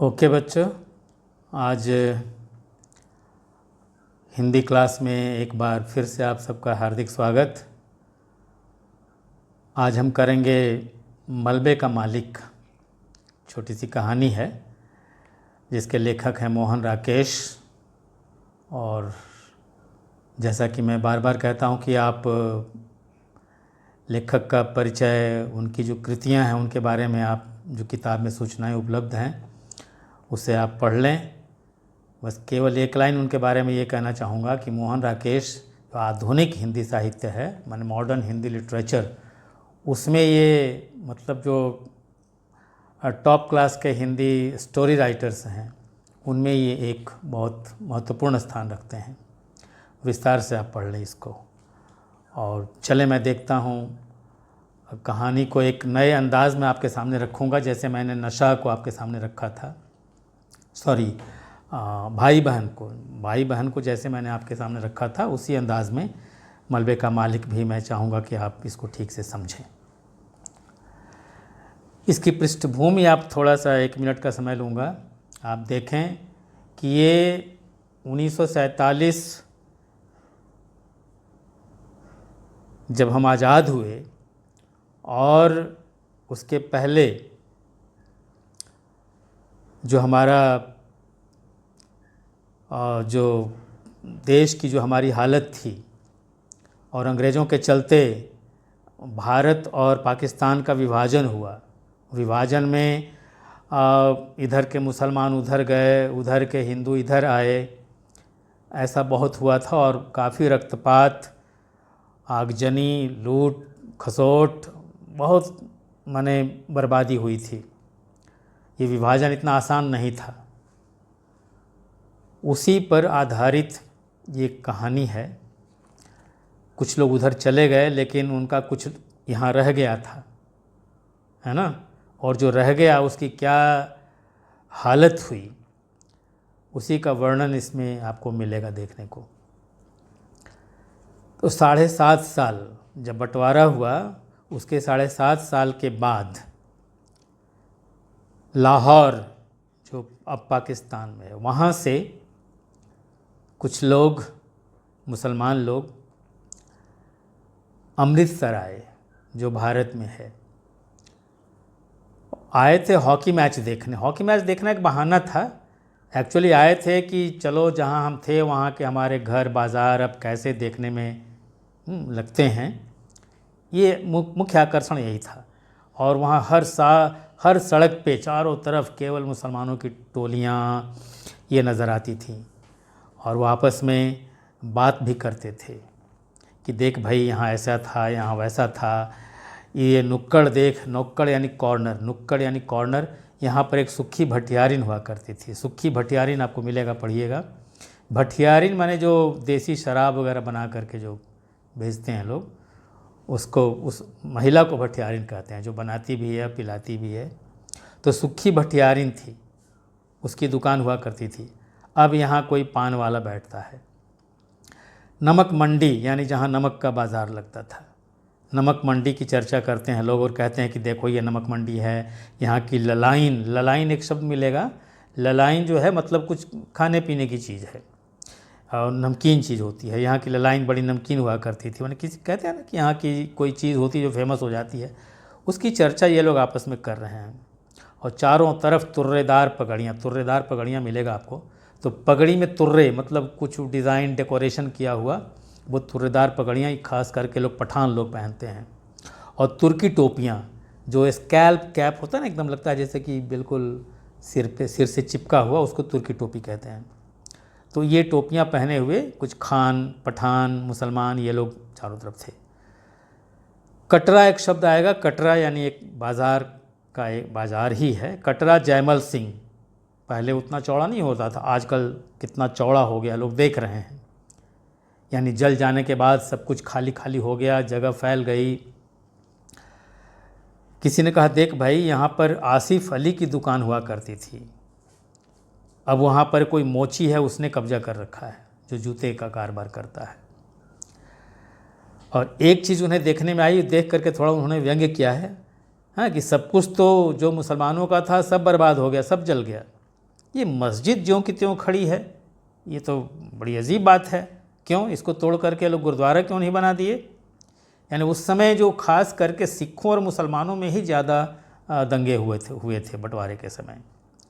Okay बच्चों, आज Hindi class में एक बार फिर से आप सबका हार्दिक स्वागत। आज हम करेंगे मलबे का मालिक। छोटी सी कहानी है जिसके लेखक हैं मोहन राकेश। और जैसा कि मैं बार बार कहता हूं कि आप लेखक का परिचय, उनकी जो कृतियां हैं उनके बारे में आप जो किताब में सूचनाएं उपलब्ध हैं उसे आप पढ़ लें। बस केवल एक लाइन उनके बारे में ये कहना चाहूँगा कि मोहन राकेश जो आधुनिक हिंदी साहित्य है, माने मॉडर्न हिंदी लिटरेचर, उसमें ये मतलब जो टॉप क्लास के हिंदी स्टोरी राइटर्स हैं उनमें ये एक बहुत महत्वपूर्ण स्थान रखते हैं। विस्तार से आप पढ़ लें इसको। और चले मैं देखता हूँ कहानी को एक नए अंदाज में आपके सामने रखूँगा, जैसे मैंने नशा को आपके सामने रखा था। सॉरी, भाई बहन को जैसे मैंने आपके सामने रखा था उसी अंदाज में मलबे का मालिक भी मैं चाहूँगा कि आप इसको ठीक से समझें। इसकी पृष्ठभूमि आप थोड़ा सा 1 मिनट का समय लूँगा। आप देखें कि ये 1947 जब हम आज़ाद हुए और उसके पहले जो हमारा जो देश की जो हमारी हालत थी और अंग्रेज़ों के चलते भारत और पाकिस्तान का विभाजन हुआ। विभाजन में इधर के मुसलमान उधर गए, उधर के हिंदू इधर आए, ऐसा बहुत हुआ था और काफ़ी रक्तपात, आगजनी, लूट खसोट, बहुत माने बर्बादी हुई थी। ये विभाजन इतना आसान नहीं था। उसी पर आधारित ये कहानी है। कुछ लोग उधर चले गए लेकिन उनका कुछ यहाँ रह गया था, है ना। और जो रह गया उसकी क्या हालत हुई उसी का वर्णन इसमें आपको मिलेगा देखने को। तो 7.5 साल जब बंटवारा हुआ, उसके 7.5 साल के बाद लाहौर जो अब पाकिस्तान में है, वहाँ से कुछ लोग, मुसलमान लोग अमृतसर आए जो भारत में है। आए थे हॉकी मैच देखने। हॉकी मैच देखना एक बहाना था। एक्चुअली आए थे कि चलो जहाँ हम थे वहाँ के हमारे घर बाज़ार अब कैसे देखने में लगते हैं, ये मुख्य आकर्षण यही था। और वहाँ हर सड़क पे चारों तरफ केवल मुसलमानों की टोलियाँ ये नज़र आती थीं और वो आपस में बात भी करते थे कि देख भाई यहाँ ऐसा था, यहाँ वैसा था, ये नुक्कड़ देख, नुक्कड़ यानी कॉर्नर, नुक्कड़ यानी कॉर्नर। यहाँ पर एक सुक्खी भटियारिन हुआ करती थी। सुक्खी भटियारिन आपको मिलेगा, पढ़िएगा। भटियारिन माने जो देसी शराब वगैरह बना करके जो बेचते हैं लोग, उसको, उस महिला को भटियारिन कहते हैं, जो बनाती भी है पिलाती भी है। तो सुक्खी भटियारिन थी, उसकी दुकान हुआ करती थी। अब यहाँ कोई पान वाला बैठता है। नमक मंडी यानी जहाँ नमक का बाज़ार लगता था, नमक मंडी की चर्चा करते हैं लोग और कहते हैं कि देखो ये नमक मंडी है। यहाँ की ललाइन एक शब्द मिलेगा। ललाइन जो है मतलब कुछ खाने पीने की चीज़ है और नमकीन चीज़ होती है। यहाँ की ललाइन बड़ी नमकीन हुआ करती थी। मैंने किसी कहते हैं ना कि यहाँ की कोई चीज़ होती है जो फेमस हो जाती है, उसकी चर्चा ये लोग आपस में कर रहे हैं। और चारों तरफ तुर्रेदार पगड़ियाँ मिलेगा आपको। तो पगड़ी में तुर्रे मतलब कुछ डिज़ाइन डेकोरेशन किया हुआ, वो तुर्रेदार पगड़ियाँ ही खास करके लोग पठान लोग पहनते हैं। और तुर्की टोपियाँ, जो स्कैल्प कैप होता है ना, एकदम लगता है जैसे कि बिल्कुल सिर से चिपका हुआ, उसको तुर्की टोपी कहते हैं। तो ये टोपियाँ पहने हुए कुछ खान, पठान, मुसलमान, ये लोग चारों तरफ थे। कटरा एक शब्द आएगा। कटरा यानी एक बाज़ार का एक बाज़ार ही है। कटरा जयमल सिंह, पहले उतना चौड़ा नहीं होता था, आजकल कितना चौड़ा हो गया, लोग देख रहे हैं। यानी जल जाने के बाद सब कुछ खाली खाली हो गया, जगह फैल गई। किसी ने कहा देख भाई यहाँ पर आसिफ अली की दुकान हुआ करती थी, अब वहाँ पर कोई मोची है, उसने कब्जा कर रखा है, जो जूते का कारोबार करता है। और एक चीज़ उन्हें देखने में आई, देख करके थोड़ा उन्होंने व्यंग्य किया है, हाँ, कि सब कुछ तो जो मुसलमानों का था सब बर्बाद हो गया, सब जल गया। ये मस्जिद ज्यों की त्यों खड़ी है, ये तो बड़ी अजीब बात है। क्यों इसको तोड़ करके लोग गुरुद्वारा क्यों नहीं बना दिए? यानी उस समय जो खास करके सिखों और मुसलमानों में ही ज़्यादा दंगे हुए थे बंटवारे के समय।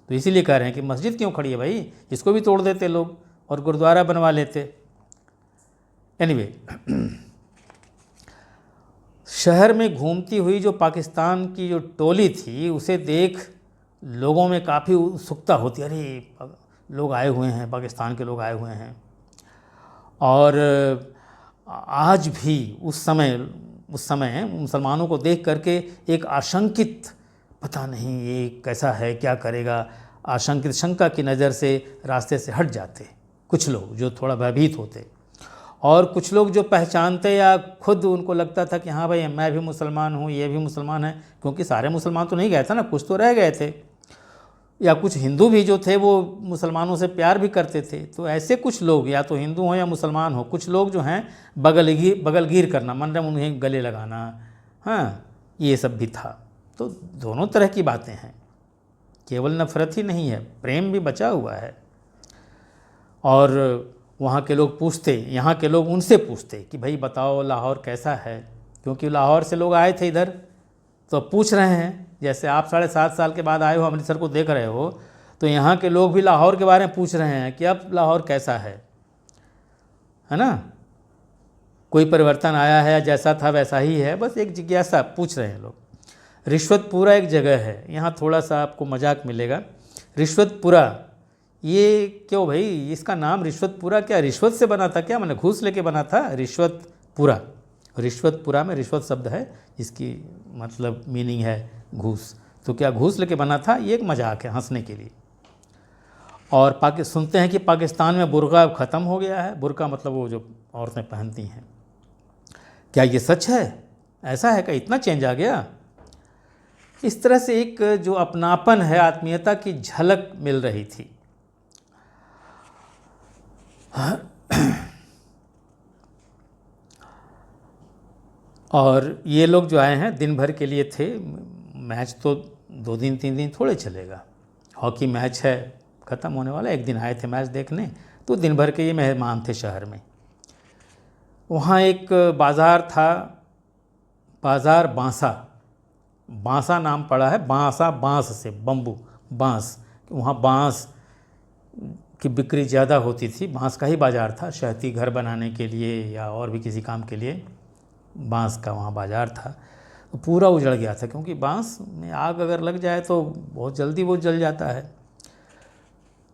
तो इसीलिए कह रहे हैं कि मस्जिद क्यों खड़ी है भाई, इसको भी तोड़ देते लोग और गुरुद्वारा बनवा लेते। एनीवे, शहर में घूमती हुई जो पाकिस्तान की जो टोली थी उसे देख लोगों में काफ़ी उत्सुकता होती, अरे लोग आए हुए हैं, पाकिस्तान के लोग आए हुए हैं। और आज भी उस समय मुसलमानों को देख करके एक आशंकित, पता नहीं ये कैसा है, क्या करेगा, आशंकित शंका की नज़र से रास्ते से हट जाते कुछ लोग जो थोड़ा भयभीत होते, और कुछ लोग जो पहचानते या खुद उनको लगता था कि हाँ भाई मैं भी मुसलमान हूँ, ये भी मुसलमान है, क्योंकि सारे मुसलमान तो नहीं गए थे ना, कुछ तो रह गए थे, या कुछ हिंदू भी जो थे वो मुसलमानों से प्यार भी करते थे। तो ऐसे कुछ लोग, या तो हिंदू हो या मुसलमान हो, कुछ लोग जो हैं बगलगीर करना, मन रहा उन्हें गले लगाना, हाँ ये सब भी था। तो दोनों तरह की बातें हैं, केवल नफरत ही नहीं है, प्रेम भी बचा हुआ है। और वहाँ के लोग पूछते, यहाँ के लोग उनसे पूछते कि भाई बताओ लाहौर कैसा है, क्योंकि लाहौर से लोग आए थे इधर, तो पूछ रहे हैं। जैसे आप 7.5 साल के बाद आए हो, अमृतसर को देख रहे हो, तो यहाँ के लोग भी लाहौर के बारे में पूछ रहे हैं कि अब लाहौर कैसा है ना, कोई परिवर्तन आया है या जैसा था वैसा ही है, बस एक जिज्ञासा पूछ रहे हैं लोग। रिश्वतपुरा एक जगह है, यहाँ थोड़ा सा आपको मजाक मिलेगा। रिश्वतपुरा, ये क्यों भाई इसका नाम रिश्वतपुरा, क्या रिश्वत से बना था क्या, मैंने घूस लेके बना था? रिश्वतपुरा, रिश्वतपुरा में रिश्वत शब्द है, इसकी मतलब मीनिंग है घूस, तो क्या घूस लेके बना था? ये एक मजाक है हंसने के लिए। और सुनते हैं कि पाकिस्तान में बुर्का अब ख़त्म हो गया है। बुर्का मतलब वो जो औरतें पहनती हैं, क्या ये सच है? ऐसा है क्या, इतना चेंज आ गया? इस तरह से एक जो अपनापन है, आत्मीयता की झलक मिल रही थी। और ये लोग जो आए हैं दिन भर के लिए थे, मैच तो 2 दिन 3 दिन थोड़े चलेगा, हॉकी मैच है ख़त्म होने वाला, एक दिन आए थे मैच देखने, तो दिन भर के ये मेहमान थे शहर में। वहाँ एक बाज़ार था, बाज़ार बांसा नाम पड़ा है, बांस से, बम्बू बांस, वहाँ बांस की बिक्री ज़्यादा होती थी, बांस का ही बाज़ार था, शहती घर बनाने के लिए या और भी किसी काम के लिए बांस का वहाँ बाज़ार था। तो पूरा उजड़ गया था, क्योंकि बांस में आग अगर लग जाए तो बहुत जल्दी वो जल जाता है।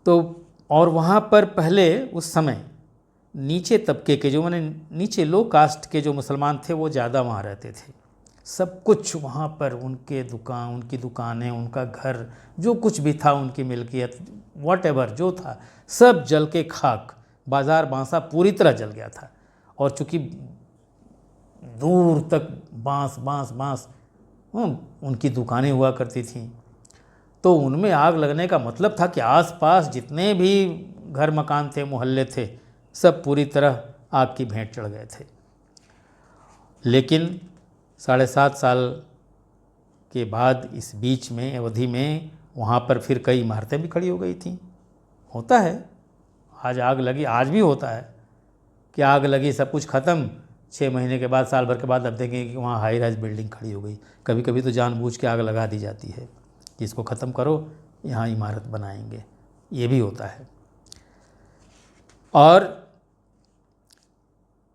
तो और वहाँ पर पहले उस समय नीचे तबके के जो, मैंने नीचे लो कास्ट के जो मुसलमान थे वो ज़्यादा वहाँ रहते थे। सब कुछ वहाँ पर उनकी दुकानें, उनका घर, जो कुछ भी था, उनकी मिल्कियत, व्हाटएवर जो था, सब जल के खाक, बाज़ार बांसा पूरी तरह जल गया था। और चूँकि दूर तक बांस उनकी दुकानें हुआ करती थीं, तो उनमें आग लगने का मतलब था कि आसपास जितने भी घर मकान थे, मोहल्ले थे, सब पूरी तरह आग की भेंट चढ़ गए थे। लेकिन 7.5 साल के बाद इस बीच में अवधि में वहाँ पर फिर कई इमारतें भी खड़ी हो गई थीं। होता है, आज आग लगी, आज भी होता है कि आग लगी, सब कुछ ख़त्म, 6 महीने के बाद, साल भर के बाद अब देखेंगे कि वहाँ हाई राइज बिल्डिंग खड़ी हो गई। कभी कभी तो जानबूझ के आग लगा दी जाती है कि इसको ख़त्म करो, यहाँ इमारत बनाएंगे, ये भी होता है। और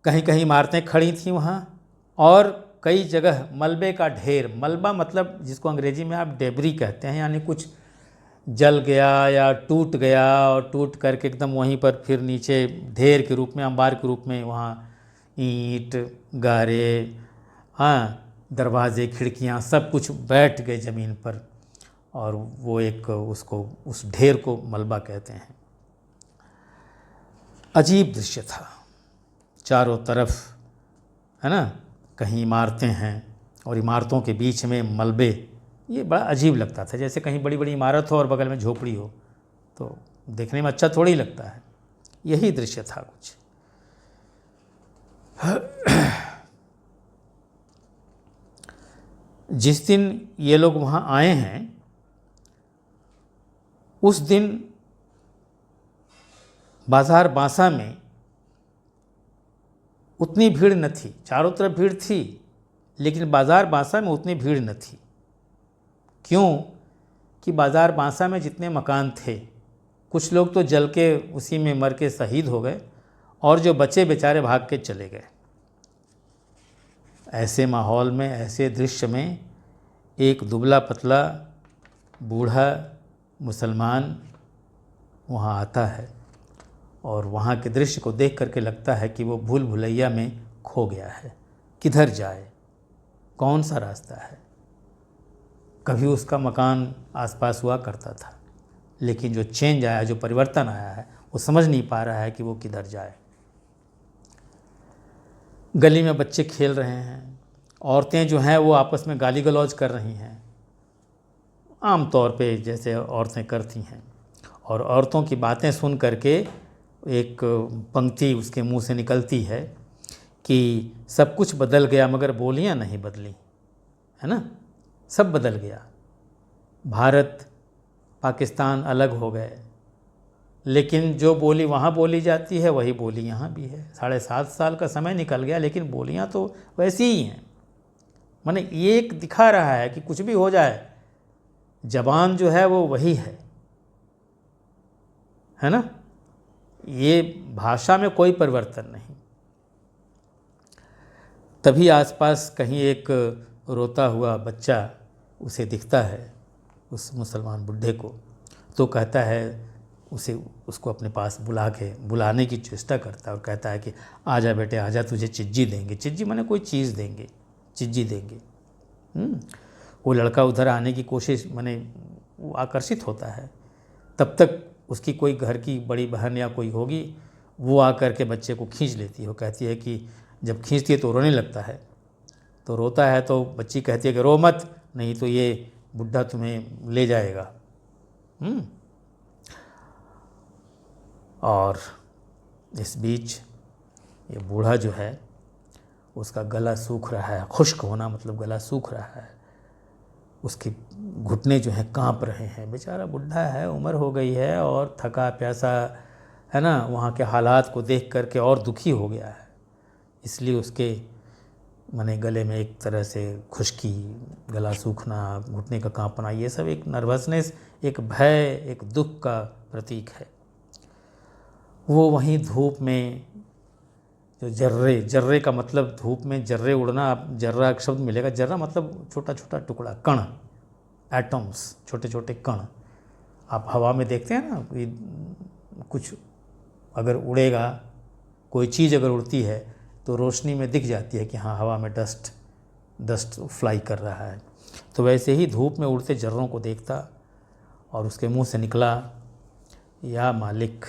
कहीं कहीं इमारतें खड़ी थीं वहाँ, और कई जगह मलबे का ढेर, मलबा मतलब जिसको अंग्रेजी में आप डेबरी कहते हैं, यानी कुछ जल गया या टूट गया, और टूट करके एकदम वहीं पर फिर नीचे ढेर के रूप में, अंबार के रूप में वहाँ ईंट, गारे, हाँ, दरवाजे, खिड़कियाँ, सब कुछ बैठ गए ज़मीन पर, और वो एक उसको, उस ढेर को मलबा कहते हैं। अजीब दृश्य था, चारों तरफ, है ना, कहीं इमारतें हैं और इमारतों के बीच में मलबे, ये बड़ा अजीब लगता था। जैसे कहीं बड़ी बड़ी इमारत हो और बगल में झोपड़ी हो, तो देखने में अच्छा थोड़ी लगता है। यही दृश्य था कुछ। जिस दिन ये लोग वहाँ आए हैं, उस दिन बाज़ार बांसा में उतनी भीड़ न थी, चारों तरफ भीड़ थी लेकिन बाज़ार बांसा में उतनी भीड़ न थी। क्यों? कि बाज़ार बांसा में जितने मकान थे, कुछ लोग तो जल के उसी में मर के शहीद हो गए और जो बचे बेचारे भाग के चले गए। ऐसे माहौल में, ऐसे दृश्य में एक दुबला पतला बूढ़ा मुसलमान वहाँ आता है और वहाँ के दृश्य को देख करके लगता है कि वो भूल भुलैया में खो गया है। किधर जाए, कौन सा रास्ता है। कभी उसका मकान आसपास हुआ करता था, लेकिन जो चेंज आया, जो परिवर्तन आया है, वो समझ नहीं पा रहा है कि वो किधर जाए। गली में बच्चे खेल रहे हैं, औरतें जो हैं वो आपस में गाली गलौज कर रही हैं, आम तौर पे जैसे औरतें करती हैं। और औरतों की बातें सुन करके एक पंक्ति उसके मुंह से निकलती है कि सब कुछ बदल गया मगर बोलियां नहीं बदली, है ना। सब बदल गया, भारत पाकिस्तान अलग हो गए, लेकिन जो बोली वहाँ बोली जाती है वही बोली यहाँ भी है। 7.5 साल का समय निकल गया लेकिन बोलियाँ तो वैसी ही हैं। माने ये एक दिखा रहा है कि कुछ भी हो जाए, ज़बान जो है वो वही है ना। ये भाषा में कोई परिवर्तन नहीं। तभी आसपास कहीं एक रोता हुआ बच्चा उसे दिखता है, उस मुसलमान बुढ़े को, तो कहता है उसको अपने पास बुलाने की चेष्टा करता है और कहता है कि आजा बेटे आजा, तुझे चिज्जी देंगे। चिज्जी माने कोई चीज़ देंगे, चिज्जी देंगे। वो लड़का उधर आने की कोशिश, माने वो आकर्षित होता है। तब तक उसकी कोई घर की बड़ी बहन या कोई होगी, वो आकर के बच्चे को खींच लेती है। वो कहती है कि जब खींचती है तो रोने लगता है, तो रोता है तो बच्ची कहती है कि रो मत, नहीं तो ये बुढ़ा तुम्हें ले जाएगा। और इस बीच ये बूढ़ा जो है उसका गला सूख रहा है। खुश्क होना मतलब गला सूख रहा है, उसके घुटने जो हैं कांप रहे हैं। बेचारा बुढ़ा है, उम्र हो गई है और थका प्यासा है ना, वहाँ के हालात को देख करके और दुखी हो गया है। इसलिए उसके माने गले में एक तरह से खुश्की, गला सूखना, घुटने का कांपना, ये सब एक नर्वसनेस, एक भय, एक दुख का प्रतीक है। वो वहीं धूप में जो जर्रे का मतलब धूप में जर्रे उड़ना, आप जर्रा एक शब्द मिलेगा। जर्रा मतलब छोटा छोटा टुकड़ा, कण, एटम्स, छोटे छोटे कण। आप हवा में देखते हैं ना, कुछ अगर उड़ेगा, कोई चीज़ अगर उड़ती है तो रोशनी में दिख जाती है कि हाँ हवा में डस्ट फ्लाई कर रहा है। तो वैसे ही धूप में उड़ते जर्रों को देखता और उसके मुंह से निकला, या मालिक।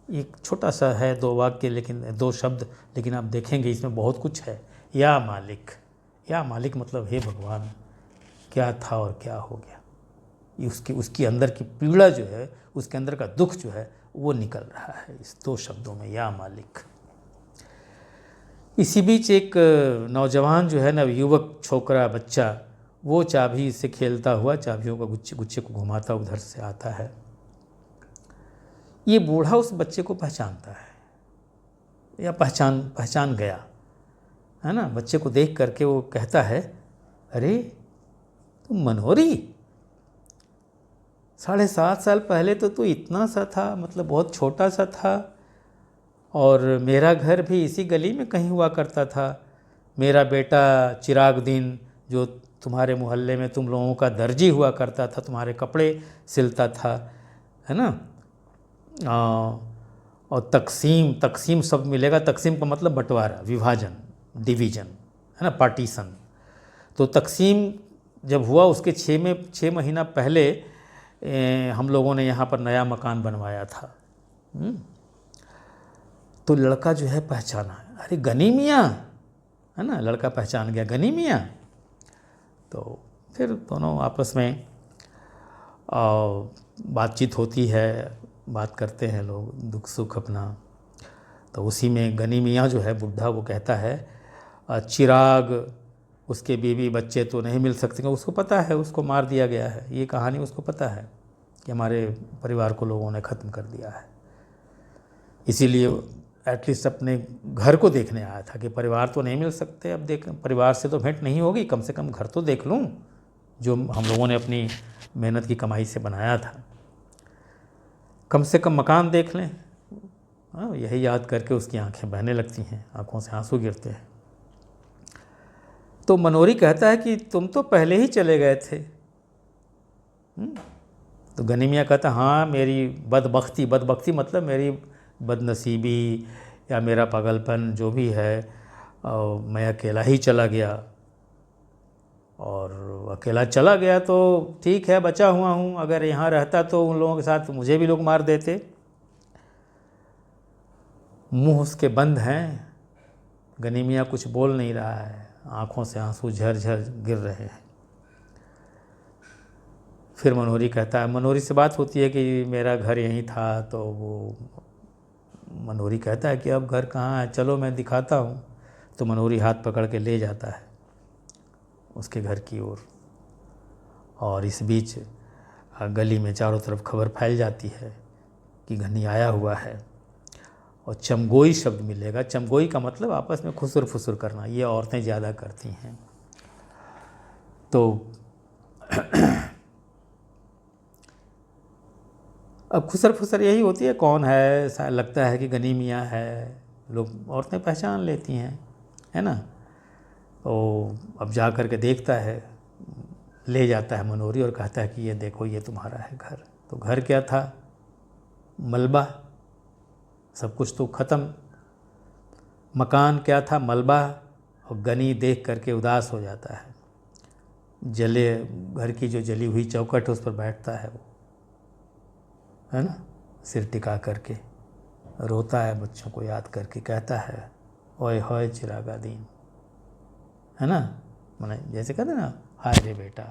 एक छोटा सा है, 2 वाक्य, लेकिन 2 शब्द, लेकिन आप देखेंगे इसमें बहुत कुछ है। या मालिक, या मालिक मतलब हे भगवान, क्या था और क्या हो गया। ये उसकी अंदर की पीड़ा जो है, उसके अंदर का दुख जो है वो निकल रहा है इस 2 शब्दों में, या मालिक। इसी बीच एक नौजवान जो है, नवयुवक छोकरा बच्चा, वो चाबी से खेलता हुआ चाबियों का गुच्छे को घुमाता उधर से आता है। ये बूढ़ा उस बच्चे को पहचानता है या पहचान गया, है ना। बच्चे को देख करके वो कहता है, अरे तुम मनोहरी, 7.5 साल पहले तो तू इतना सा था, मतलब बहुत छोटा सा था, और मेरा घर भी इसी गली में कहीं हुआ करता था। मेरा बेटा चिरागुद्दीन जो तुम्हारे मोहल्ले में तुम लोगों का दर्जी हुआ करता था, तुम्हारे कपड़े सिलता था, है ना। और तकसीम शब्द मिलेगा। तकसीम का मतलब बंटवारा, विभाजन, डिवीज़न, है ना, पार्टीशन। तो तकसीम जब हुआ उसके 6 महीना पहले हम लोगों ने यहाँ पर नया मकान बनवाया था। तो लड़का जो है पहचाना, अरे गनी मियाँ, है ना, लड़का पहचान गया, गनी मियाँ। तो फिर दोनों आपस में बातचीत होती है, बात करते हैं लोग, दुख सुख अपना। तो उसी में गनी मियाँ जो है बुढ़ा, वो कहता है, चिराग, उसके बीवी बच्चे तो नहीं मिल सकते, उसको पता है उसको मार दिया गया है। ये कहानी उसको पता है कि हमारे परिवार को लोगों ने ख़त्म कर दिया है। इसीलिए एटलीस्ट अपने घर को देखने आया था कि परिवार तो नहीं मिल सकते, अब देख परिवार से तो भेंट नहीं होगी, कम से कम घर तो देख लूँ जो हम लोगों ने अपनी मेहनत की कमाई से बनाया था, कम से कम मकान देख लें। हाँ, यही याद करके उसकी आंखें बहने लगती हैं, आंखों से आंसू गिरते हैं। तो मनोरी कहता है कि तुम तो पहले ही चले गए थे। तो गनी मियाँ कहता, हाँ मेरी बदबख्ती मतलब मेरी बदनसीबी या मेरा पागलपन जो भी है, और मैं अकेला ही चला गया, और अकेला चला गया तो ठीक है, बचा हुआ हूँ, अगर यहाँ रहता तो उन लोगों के साथ मुझे भी लोग मार देते। मुंह उसके बंद हैं, गनी मियाँ कुछ बोल नहीं रहा है, आंखों से आंसू झरझर गिर रहे हैं। फिर मनोरी कहता है, मनोरी से बात होती है कि मेरा घर यहीं था, तो वो मनोरी कहता है कि अब घर कहाँ है, चलो मैं दिखाता हूँ। तो मनोरी हाथ पकड़ के ले जाता है उसके घर की ओर, और इस बीच गली में चारों तरफ खबर फैल जाती है कि घनी आया हुआ है। और चमगोई शब्द मिलेगा। चमगोई का मतलब आपस में खुसुर फुसुर करना, ये औरतें ज़्यादा करती हैं। तो अब खुसर फुसर यही होती है, कौन है, ऐसा लगता है कि गनी मियाँ है, लोग औरतें पहचान लेती हैं, है ना। तो अब जा कर के देखता है, ले जाता है मनोरी और कहता है कि ये देखो ये तुम्हारा है घर। तो घर क्या था, मलबा, सब कुछ तो ख़त्म। मकान क्या था, मलबा। और गनी देख करके उदास हो जाता है। जले घर की जो जली हुई चौखट है उस पर बैठता है वो, है ना, सिर टिका करके रोता है, बच्चों को याद करके कहता है, ओए होए चिरागा दीन, है ना, मैंने जैसे कहते ना, हाय रे बेटा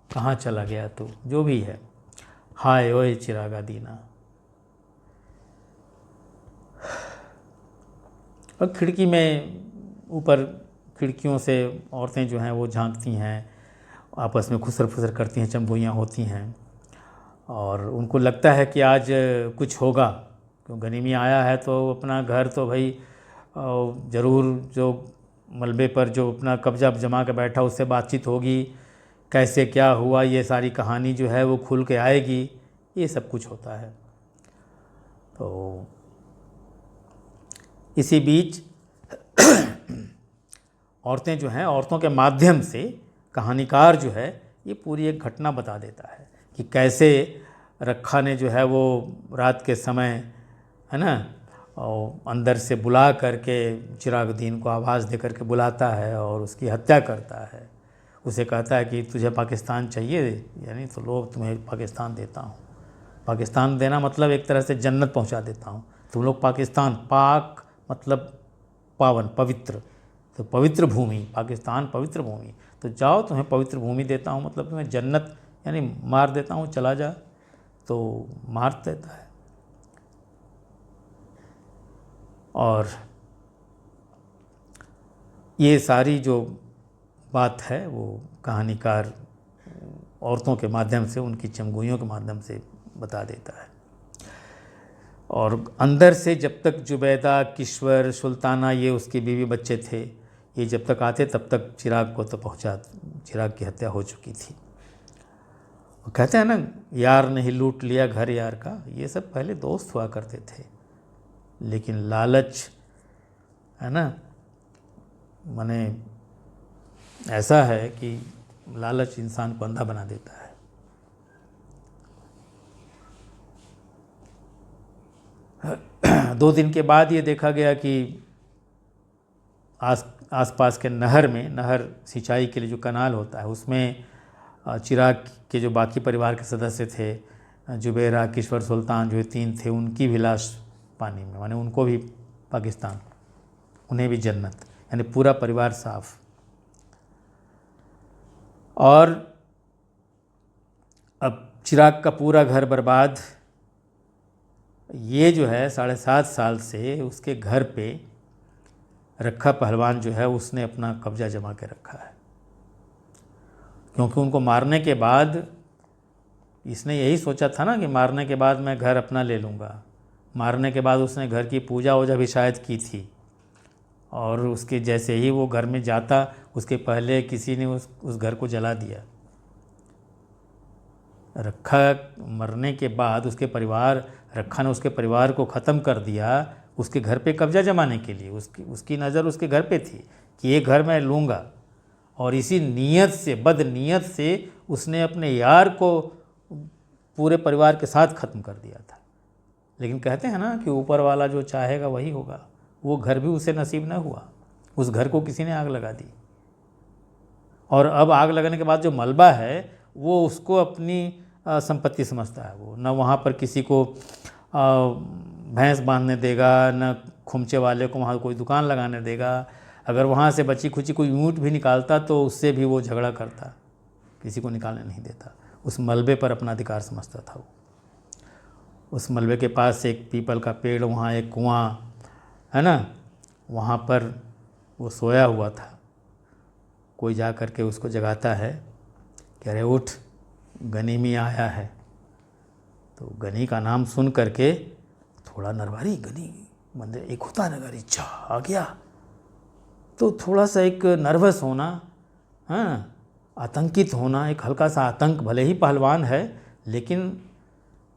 कहाँ चला गया तू, जो भी है, हाय ओए चिरागा दीना। और खिड़की में ऊपर खिड़कियों से औरतें जो हैं वो झांकती हैं, आपस में खुसर फुसर करती हैं, चंबोइयाँ होती हैं, और उनको लगता है कि आज कुछ होगा, क्यों गनी मियाँ आया है तो अपना घर तो भाई ज़रूर जो मलबे पर जो अपना कब्जा जमा के बैठा उससे बातचीत होगी, कैसे क्या हुआ ये सारी कहानी जो है वो खुल के आएगी, ये सब कुछ होता है। तो इसी बीच औरतें जो हैं, औरतों के माध्यम से कहानीकार जो है ये पूरी एक घटना बता देता है कि कैसे रखा ने जो है वो रात के समय, है ना, और अंदर से बुला करके चिरागुद्दीन को आवाज़ दे करके बुलाता है और उसकी हत्या करता है। उसे कहता है कि तुझे पाकिस्तान चाहिए, यानी तो लोग तुम्हें पाकिस्तान देता हूँ। पाकिस्तान देना मतलब एक तरह से जन्नत पहुँचा देता हूँ, तुम लोग पाकिस्तान, पाक मतलब पावन पवित्र, तो पवित्र भूमि, पाकिस्तान पवित्र भूमि, तो जाओ तुम्हें पवित्र भूमि देता हूँ, मतलब तुम्हें जन्नत, यानी मार देता हूँ, चला जा। तो मार देता है। और ये सारी जो बात है वो कहानीकार औरतों के माध्यम से, उनकी चमगोइयों के माध्यम से बता देता है। और अंदर से जब तक जुबैदा, किश्वर, सुल्ताना, ये उसके बीवी बच्चे थे, ये जब तक आते तब तक चिराग को तो पहुंचा, चिराग की हत्या हो चुकी थी। और कहते हैं ना, यार नहीं लूट लिया घर यार का, ये सब पहले दोस्त हुआ करते थे, लेकिन लालच, है ना, माने ऐसा है कि लालच इंसान को अंधा बना देता है। दो दिन के बाद ये देखा गया कि आसपास के नहर में, नहर सिंचाई के लिए जो कनाल होता है उसमें चिराग के जो बाकी परिवार के सदस्य थे, जुबैरा, किश्वर, सुल्तान, जो 3 थे, उनकी भी लाश पानी में, माने उनको भी पाकिस्तान, उन्हें भी जन्नत, यानी पूरा परिवार साफ। और अब चिराग का पूरा घर बर्बाद। ये जो है 7.5 साल से उसके घर पे रखा पहलवान जो है उसने अपना कब्जा जमा के रखा है, क्योंकि उनको मारने के बाद इसने यही सोचा था ना कि मारने के बाद मैं घर अपना ले लूँगा, मारने के बाद उसने घर की पूजा वूजा भी शायद की थी, और उसके जैसे ही वो घर में जाता उसके पहले किसी ने उस घर को जला दिया। रखा मरने के बाद रखा ने उसके परिवार को ख़त्म कर दिया उसके घर पे कब्जा जमाने के लिए। उसकी नज़र उसके घर पे थी कि ये घर मैं लूँगा, और इसी नीयत से, बद नीयत से उसने अपने यार को पूरे परिवार के साथ ख़त्म कर दिया था। लेकिन कहते हैं ना कि ऊपर वाला जो चाहेगा वही होगा। वो घर भी उसे नसीब न हुआ, उस घर को किसी ने आग लगा दी, और अब आग लगने के बाद जो मलबा है वो उसको अपनी संपत्ति समझता है। वो न वहाँ पर किसी को भैंस बांधने देगा, न खुमचे वाले को वहाँ कोई दुकान लगाने देगा। अगर वहाँ से बची खुची कोई ऊँट भी निकालता तो उससे भी वो झगड़ा करता, किसी को निकालने नहीं देता। उस मलबे पर अपना अधिकार समझता था वो। उस मलबे के पास एक पीपल का पेड़, वहाँ एक कुआँ है ना, वहाँ पर वो सोया हुआ था। कोई जा कर के उसको जगाता है कि अरे उठ, गनी मियाँ आया है। तो गनी का नाम सुन करके थोड़ा नरवारी, गनी मंदिर एक होता नगर, इच्छा आ गया तो थोड़ा सा एक नर्वस होना, हाँ, आतंकित होना, एक हल्का सा आतंक। भले ही पहलवान है लेकिन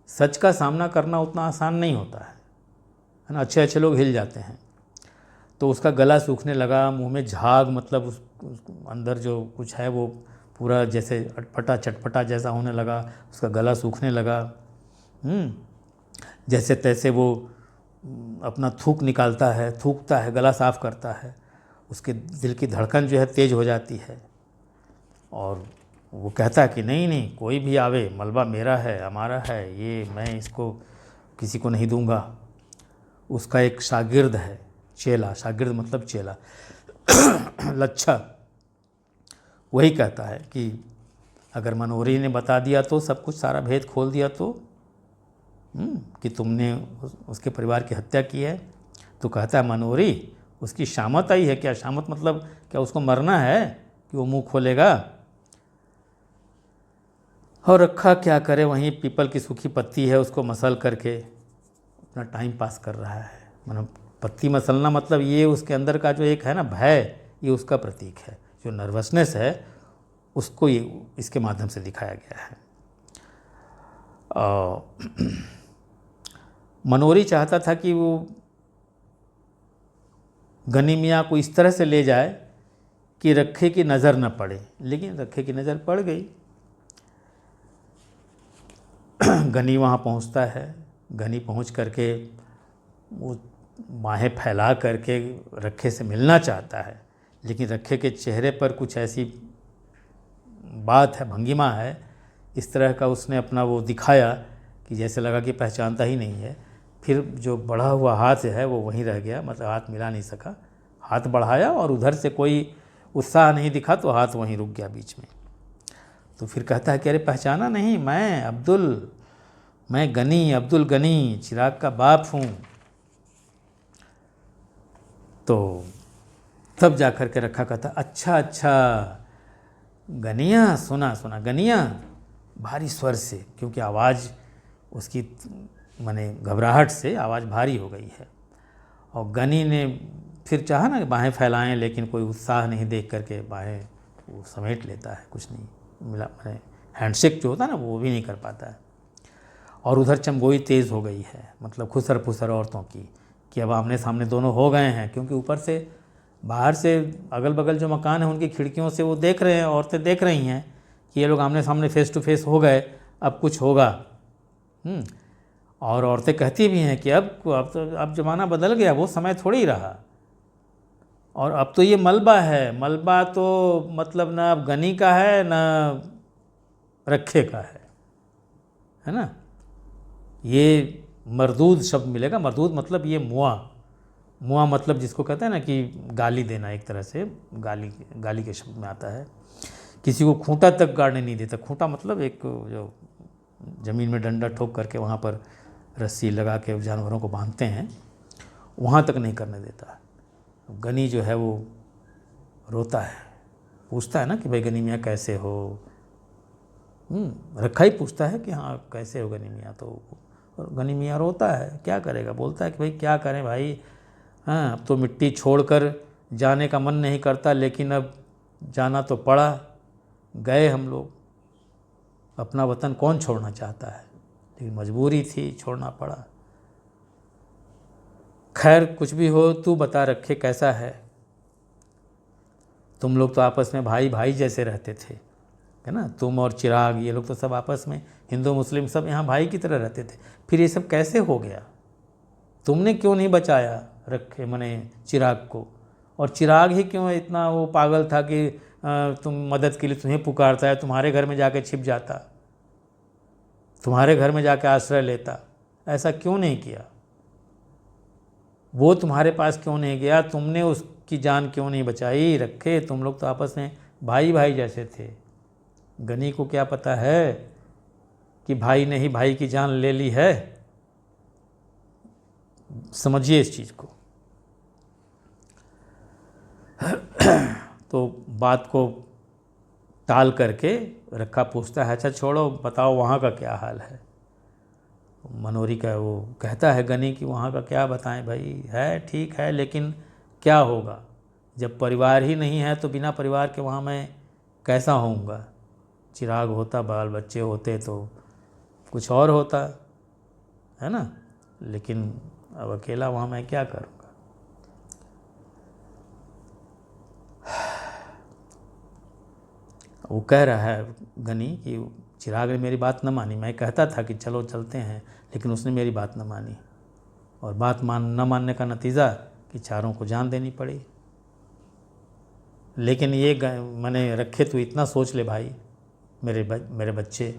सच का सामना करना उतना आसान नहीं होता है ना। अच्छे अच्छे लोग हिल जाते हैं। तो उसका गला सूखने लगा, मुंह में झाग, मतलब उस अंदर जो कुछ है वो पूरा जैसे अटपटा चटपटा जैसा होने लगा। उसका गला सूखने लगा। जैसे तैसे वो अपना थूक निकालता है, थूकता है, गला साफ़ करता है। उसके दिल की धड़कन जो है तेज़ हो जाती है, और वो कहता है कि नहीं नहीं, कोई भी आवे, मलबा मेरा है, हमारा है, ये मैं इसको किसी को नहीं दूंगा। उसका एक शागिर्द है, चेला, शागिर्द मतलब चेला, लच्छा, वही कहता है कि अगर मनोहरी ने बता दिया तो, सब कुछ सारा भेद खोल दिया तो, कि तुमने उसके परिवार की हत्या की है, तो कहता है मनोहरी उसकी शामत आई है क्या? शामत मतलब क्या उसको मरना है कि वो मुंह खोलेगा? और रखा क्या करे, वहीं पीपल की सूखी पत्ती है उसको मसल करके अपना टाइम पास कर रहा है। मतलब पत्ती मसलना मतलब ये उसके अंदर का जो एक है ना भय, ये उसका प्रतीक है। जो नर्वसनेस है उसको ये इसके माध्यम से दिखाया गया है। मनोहरी चाहता था कि वो गनी मियाँ को इस तरह से ले जाए कि रखे की नज़र न पड़े, लेकिन रखे की नज़र पड़ गई। गनी वहाँ पहुँचता है। गनी पहुँच करके वो बाहें फैला करके रखे से मिलना चाहता है, लेकिन रखे के चेहरे पर कुछ ऐसी बात है, भंगिमा है, इस तरह का उसने अपना वो दिखाया कि जैसे लगा कि पहचानता ही नहीं है। फिर जो बढ़ा हुआ हाथ है वो वहीं रह गया, मतलब हाथ मिला नहीं सका। हाथ बढ़ाया और उधर से कोई उत्साह नहीं दिखा तो हाथ वहीं रुक गया बीच में। तो फिर कहता है कि अरे पहचाना नहीं, मैं गनी, अब्दुल गनी, चिराग का बाप हूँ। तो तब जा कर के रखा कहता अच्छा गनिया, सुना गनिया, भारी स्वर से, क्योंकि आवाज़ उसकी माने घबराहट से आवाज़ भारी हो गई है। और गनी ने फिर चाहा ना कि बाहें फैलाएं, लेकिन कोई उत्साह नहीं देख करके बाहें वो समेट लेता है, कुछ नहीं मिला, मैंने हैंडशेक जो होता है ना वो भी नहीं कर पाता है। और उधर चमगोई तेज़ हो गई है, मतलब खुसर फुसर औरतों की, कि अब आमने सामने दोनों हो गए हैं। क्योंकि ऊपर से बाहर से अगल बगल जो मकान है उनकी खिड़कियों से वो देख रहे हैं, औरतें देख रही हैं कि ये लोग आमने सामने फेस टू फेस हो गए, अब कुछ होगा। और औरतें कहती भी हैं कि अब ज़माना बदल गया, वो समय थोड़ी रहा, और अब तो ये मलबा है। मलबा तो मतलब ना अब गनी का है ना रखे का है ना। ये मरदूद शब्द मिलेगा। मरदूद मतलब ये मुआ मतलब जिसको कहते हैं ना कि गाली देना, एक तरह से गाली के शब्द में आता है। किसी को खूंटा तक गाड़ने नहीं देता। खूंटा मतलब एक जो ज़मीन में डंडा ठोक करके वहाँ पर रस्सी लगा के जानवरों को बांधते हैं, वहाँ तक नहीं करने देता। गनी जो है वो रोता है, पूछता है ना कि भाई गनी मियाँ कैसे हो। रखा ही पूछता है कि हाँ कैसे हो गनी मियाँ, तो और गनी मियाँ रोता है, क्या करेगा, बोलता है कि भाई क्या करें भाई, हाँ अब तो मिट्टी छोड़कर जाने का मन नहीं करता, लेकिन अब जाना तो पड़ा, गए हम लोग। अपना वतन कौन छोड़ना चाहता है, लेकिन मजबूरी थी, छोड़ना पड़ा। खैर कुछ भी हो, तू बता रखे कैसा है? तुम लोग तो आपस में भाई भाई जैसे रहते थे, है ना, तुम और चिराग, ये लोग तो सब आपस में, हिंदू मुस्लिम सब यहाँ भाई की तरह रहते थे। फिर ये सब कैसे हो गया? तुमने क्यों नहीं बचाया रखे मने चिराग को? और चिराग ही क्यों इतना वो पागल था कि तुम मदद के लिए तुम्हें पुकारता है, तुम्हारे घर में जाके छिप जाता, तुम्हारे घर में जाके आश्रय लेता? ऐसा क्यों नहीं किया? वो तुम्हारे पास क्यों नहीं गया? तुमने उसकी जान क्यों नहीं बचाई? रखे तुम लोग तो आपस में भाई भाई जैसे थे। गनी को क्या पता है कि भाई ने ही भाई की जान ले ली है? समझिए इस चीज़ को। तो बात को टाल करके रखा पूछता है, अच्छा छोड़ो, बताओ वहाँ का क्या हाल है? मनोरी का वो कहता है गनी कि वहाँ का क्या बताएं भाई, है ठीक है, लेकिन क्या होगा? जब परिवार ही नहीं है तो बिना परिवार के वहाँ मैं कैसा होऊंगा? चिराग होता, बाल बच्चे होते तो कुछ और होता, है ना, लेकिन अब अकेला वहाँ मैं क्या करूँगा? वो कह रहा है गनी कि चिराग ने मेरी बात न मानी, मैं कहता था कि चलो चलते हैं, लेकिन उसने मेरी बात न मानी, और बात न मानने का नतीजा कि चारों को जान देनी पड़ी। लेकिन ये मैंने रखे, तो इतना सोच ले भाई मेरे बच्चे,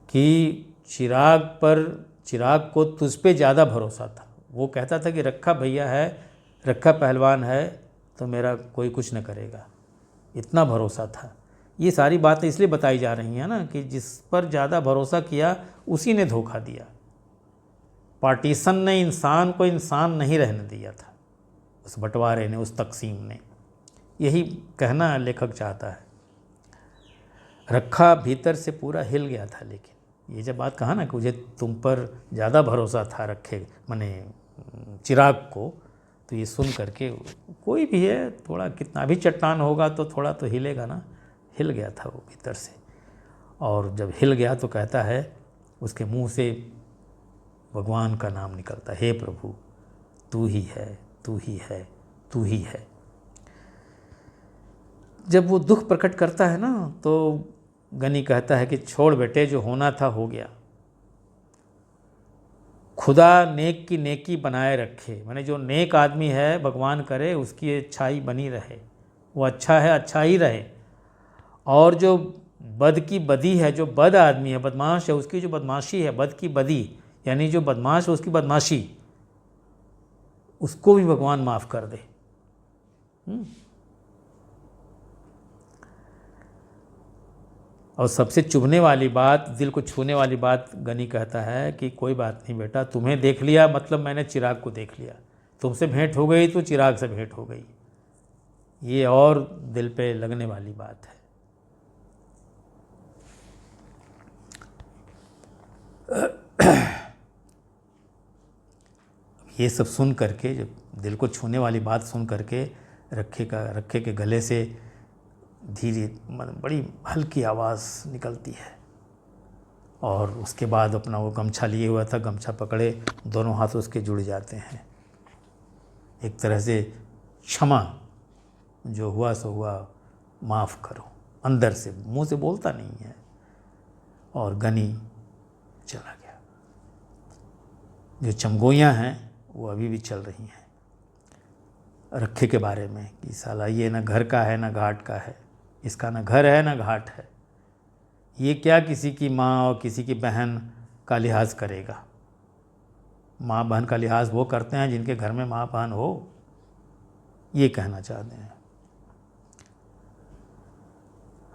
कि चिराग को तुझ पे ज़्यादा भरोसा था। वो कहता था कि रखा भैया है, रखा पहलवान है, तो मेरा कोई कुछ न करेगा, इतना भरोसा था। ये सारी बातें इसलिए बताई जा रही हैं ना कि जिस पर ज़्यादा भरोसा किया उसी ने धोखा दिया। पार्टीशन ने इंसान को इंसान नहीं रहने दिया था, उस बंटवारे ने, उस तकसीम ने। यही कहना लेखक चाहता है। रखा भीतर से पूरा हिल गया था, लेकिन ये जब बात कहा ना कि मुझे तुम पर ज़्यादा भरोसा था रखे मने चिराग को, तो ये सुन करके, कोई भी है थोड़ा कितना भी चट्टान होगा तो थोड़ा तो हिलेगा ना, हिल गया था वो भीतर से। और जब हिल गया तो कहता है, उसके मुंह से भगवान का नाम निकलता है, हे प्रभु तू ही है, तू ही है, तू ही है। जब वो दुख प्रकट करता है ना, तो गनी कहता है कि छोड़ बेटे, जो होना था हो गया, खुदा नेक की नेकी बनाए रखे, माने जो नेक आदमी है भगवान करे उसकी अच्छाई बनी रहे, वो अच्छा है, अच्छा ही रहे। और जो बद की बदी है, जो बद आदमी है, बदमाश है, उसकी जो बदमाशी है, बद की बदी यानी जो बदमाश है उसकी बदमाशी, उसको भी भगवान माफ़ कर दे। और सबसे चुभने वाली बात, दिल को छूने वाली बात, गनी कहता है कि कोई बात नहीं बेटा, तुम्हें देख लिया मतलब मैंने चिराग को देख लिया, तुमसे भेंट हो गई तो चिराग से भेंट हो गई। ये और दिल पे लगने वाली बात है। ये सब सुन करके, जब दिल को छूने वाली बात सुन करके रखे के गले से धीरे बड़ी हल्की आवाज़ निकलती है, और उसके बाद अपना वो गमछा लिए हुआ था, गमछा पकड़े, दोनों हाथ उसके जुड़ जाते हैं। एक तरह से क्षमा, जो हुआ सो हुआ, माफ़ करो, अंदर से, मुंह से बोलता नहीं है। और गनी चला गया। जो चमगोइयाँ हैं वो अभी भी चल रही हैं रखे के बारे में कि साला ये ना घर का है ना घाट का है, इसका ना घर है ना घाट है, ये क्या किसी की माँ और किसी की बहन का लिहाज करेगा। माँ बहन का लिहाज वो करते हैं जिनके घर में माँ बहन हो, ये कहना चाहते हैं।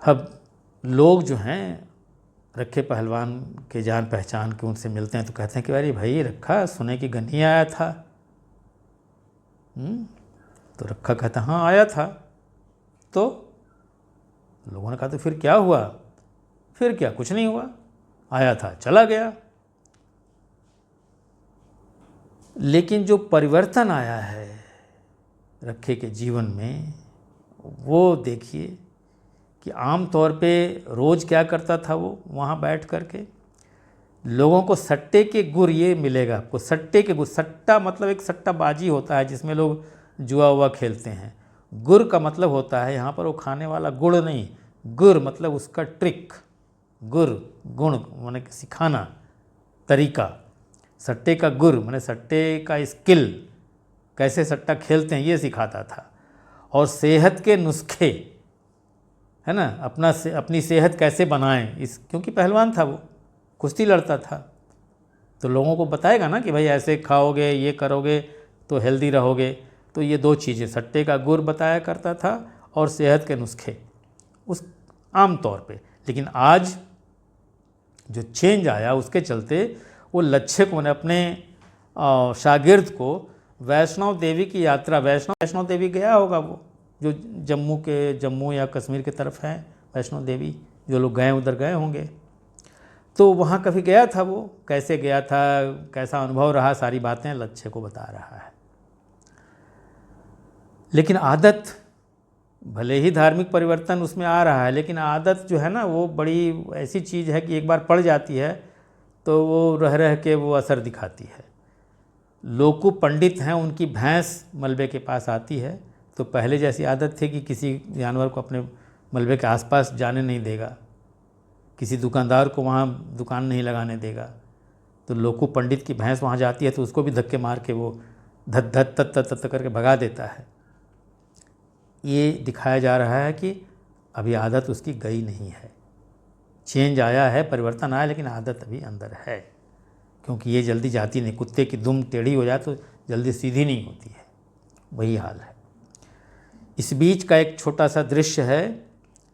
अब लोग जो हैं रखे पहलवान के जान पहचान के उनसे मिलते हैं तो कहते हैं कि अरे भाई रखा, सुने कि गनी आया था। तो रखा कहता हाँ आया था। तो लोगों ने कहा तो फिर क्या हुआ? फिर क्या, कुछ नहीं हुआ, आया था चला गया। लेकिन जो परिवर्तन आया है रखे के जीवन में, वो देखिए कि आम तौर पे रोज़ क्या करता था वो, वहाँ बैठ कर के लोगों को सट्टे के गुर, ये मिलेगा आपको, सट्टे के गुर। सट्टा मतलब एक सट्टाबाजी होता है जिसमें लोग जुआ उआ खेलते हैं। गुर का मतलब होता है यहाँ पर वो खाने वाला गुड़ नहीं, गुर मतलब उसका ट्रिक, गुर गुण माने सिखाना तरीका। सट्टे का गुर माने सट्टे का स्किल, कैसे सट्टा खेलते हैं ये सिखाता था। और सेहत के नुस्खे, है ना, अपनी सेहत कैसे बनाएं, इस क्योंकि पहलवान था वो, कुश्ती लड़ता था, तो लोगों को बताएगा ना कि भाई ऐसे खाओगे, ये करोगे तो हेल्दी रहोगे। तो ये दो चीज़ें, सट्टे का गुर बताया करता था और सेहत के नुस्खे, उस आम तौर पे। लेकिन आज जो चेंज आया उसके चलते वो लच्छक ने अपने शागिर्द को वैष्णव देवी की यात्रा, वैष्णव देवी गया होगा वो, जो जम्मू या कश्मीर की तरफ है वैष्णो देवी, जो लोग गए उधर गए होंगे, तो वहाँ कभी गया था वो, कैसे गया था, कैसा अनुभव रहा, सारी बातें लच्छे को बता रहा है। लेकिन आदत, भले ही धार्मिक परिवर्तन उसमें आ रहा है, लेकिन आदत जो है ना वो बड़ी ऐसी चीज़ है कि एक बार पड़ जाती है तो वो रह रह के वो असर दिखाती है। लोकू पंडित हैं, उनकी भैंस मलबे के पास आती है, तो पहले जैसी आदत थी कि किसी जानवर को अपने मलबे के आसपास जाने नहीं देगा, किसी दुकानदार को वहाँ दुकान नहीं लगाने देगा। तो लोकू पंडित की भैंस वहाँ जाती है तो उसको भी धक्के मार के वो धत धत तत तत तत करके भगा देता है। ये दिखाया जा रहा है कि अभी आदत उसकी गई नहीं है, चेंज आया है, परिवर्तन आया, लेकिन आदत अभी अंदर है, क्योंकि ये जल्दी जाती नहीं। कुत्ते की दुम टेढ़ी हो जाए तो जल्दी सीधी नहीं होती है, वही हाल है। इस बीच का एक छोटा सा दृश्य है,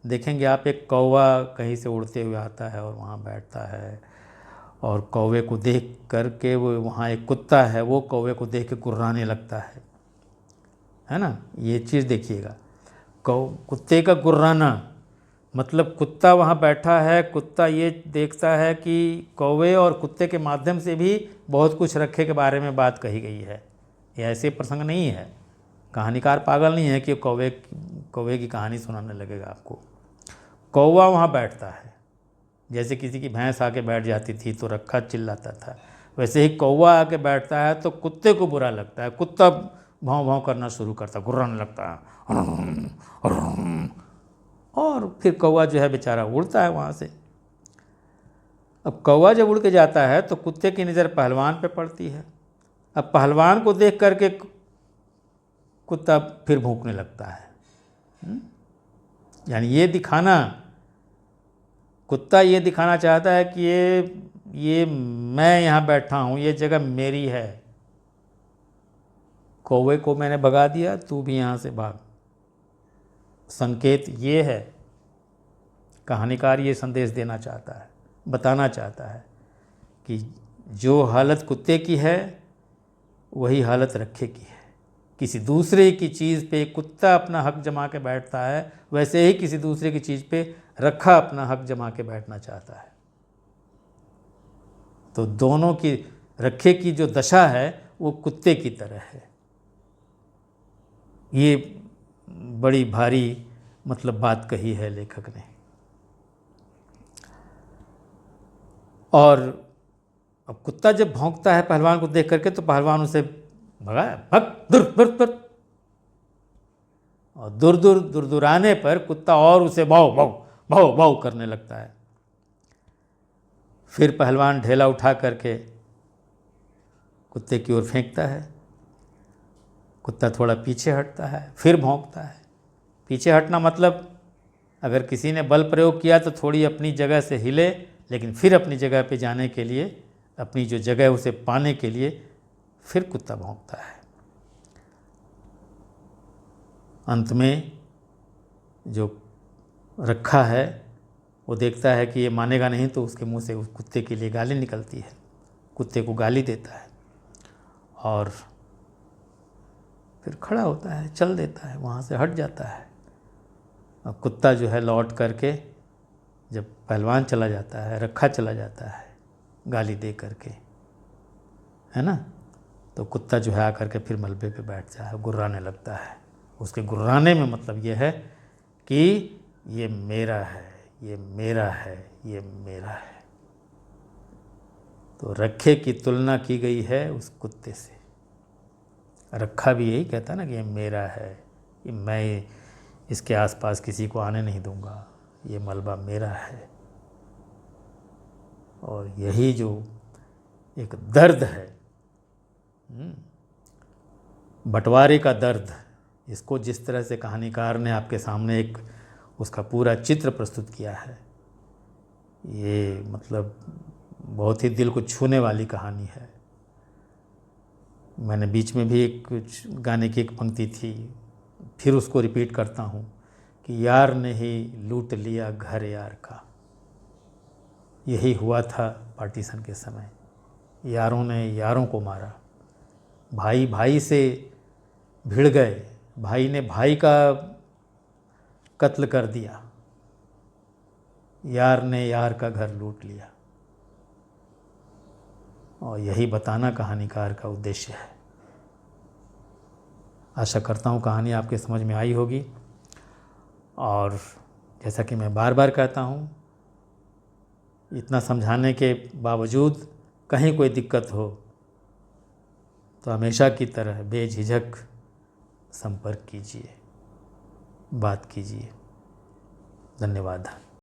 देखेंगे आप, एक कौवा कहीं से उड़ते हुए आता है और वहाँ बैठता है, और कौवे को देख करके वो, वहाँ एक कुत्ता है, वो कौवे को देख के गुर्राने लगता है ना। ये चीज़ देखिएगा, कुत्ते का गुर्राना मतलब कुत्ता वहाँ बैठा है, कुत्ता ये देखता है कि कौवे और कुत्ते के माध्यम से भी बहुत कुछ रखे के बारे में बात कही गई है। ये ऐसे प्रसंग नहीं है, कहानीकार पागल नहीं है कि कौवे की कहानी सुनाने लगेगा आपको। कौवा वहाँ बैठता है, जैसे किसी की भैंस आके बैठ जाती थी तो रखा चिल्लाता था, वैसे ही कौवा आके बैठता है तो कुत्ते को बुरा लगता है, कुत्ता भाव भाव करना शुरू करता, गुर्राने लगता है, और फिर कौवा जो है बेचारा उड़ता है वहाँ से। अब कौवा जब उड़ के जाता है तो कुत्ते की नज़र पहलवान पे पड़ती है। अब पहलवान को देख करके कुत्ता फिर भौंकने लगता है। यानी ये दिखाना, कुत्ता ये दिखाना चाहता है कि ये मैं यहाँ बैठा हूँ, ये जगह मेरी है, कौवे को मैंने भगा दिया, तू भी यहाँ से भाग। संकेत ये है, कहानीकार ये संदेश देना चाहता है, बताना चाहता है कि जो हालत कुत्ते की है वही हालत रखे की है। किसी दूसरे की चीज़ पे कुत्ता अपना हक जमा के बैठता है, वैसे ही किसी दूसरे की चीज़ पे रखा अपना हक जमा के बैठना चाहता है। तो दोनों की, रखे की जो दशा है वो कुत्ते की तरह है। ये बड़ी भारी मतलब बात कही है लेखक ने। और अब कुत्ता जब भौंकता है पहलवान को देख करके तो पहलवान उसे भगाया, भग दूर दूर दूर, और दूर दूर दूर दूर आने पर कुत्ता और उसे भाव भाव भाव भाव करने लगता है। फिर पहलवान ढेला उठा करके कुत्ते की ओर फेंकता है, कुत्ता थोड़ा पीछे हटता है, फिर भौंकता है। पीछे हटना मतलब अगर किसी ने बल प्रयोग किया तो थोड़ी अपनी जगह से हिले, लेकिन फिर अपनी जगह पे जाने के लिए, अपनी जो जगह उसे पाने के लिए फिर कुत्ता भौंकता है। अंत में जो रखा है वो देखता है कि ये मानेगा नहीं, तो उसके मुंह से उस कुत्ते के लिए गाली निकलती है, कुत्ते को गाली देता है और फिर खड़ा होता है, चल देता है, वहाँ से हट जाता है। और कुत्ता जो है लौट करके, जब पहलवान चला जाता है, रखा चला जाता है गाली दे करके, है ना, तो कुत्ता जो है आकर के फिर मलबे पे बैठ जाए, गुर्राने लगता है। उसके गुर्राने में मतलब ये है कि ये मेरा है, ये मेरा है, ये मेरा है। तो रखे की तुलना की गई है उस कुत्ते से। रखा भी यही कहता है ना कि ये मेरा है, कि मैं इसके आसपास किसी को आने नहीं दूंगा, ये मलबा मेरा है। और यही जो एक दर्द है, बंटवारे का दर्द, इसको जिस तरह से कहानीकार ने आपके सामने एक उसका पूरा चित्र प्रस्तुत किया है, ये मतलब बहुत ही दिल को छूने वाली कहानी है। मैंने बीच में भी एक कुछ गाने की एक पंक्ति थी, फिर उसको रिपीट करता हूँ कि यार ने ही लूट लिया घर यार का। यही हुआ था पार्टीशन के समय, यारों ने यारों को मारा, भाई भाई से भिड़ गए, भाई ने भाई का कत्ल कर दिया, यार ने यार का घर लूट लिया। और यही बताना कहानीकार का उद्देश्य है। आशा करता हूँ कहानी आपके समझ में आई होगी। और जैसा कि मैं बार बार कहता हूँ, इतना समझाने के बावजूद कहीं कोई दिक्कत हो तो हमेशा की तरह बेझिझक संपर्क कीजिए, बात कीजिए। धन्यवाद।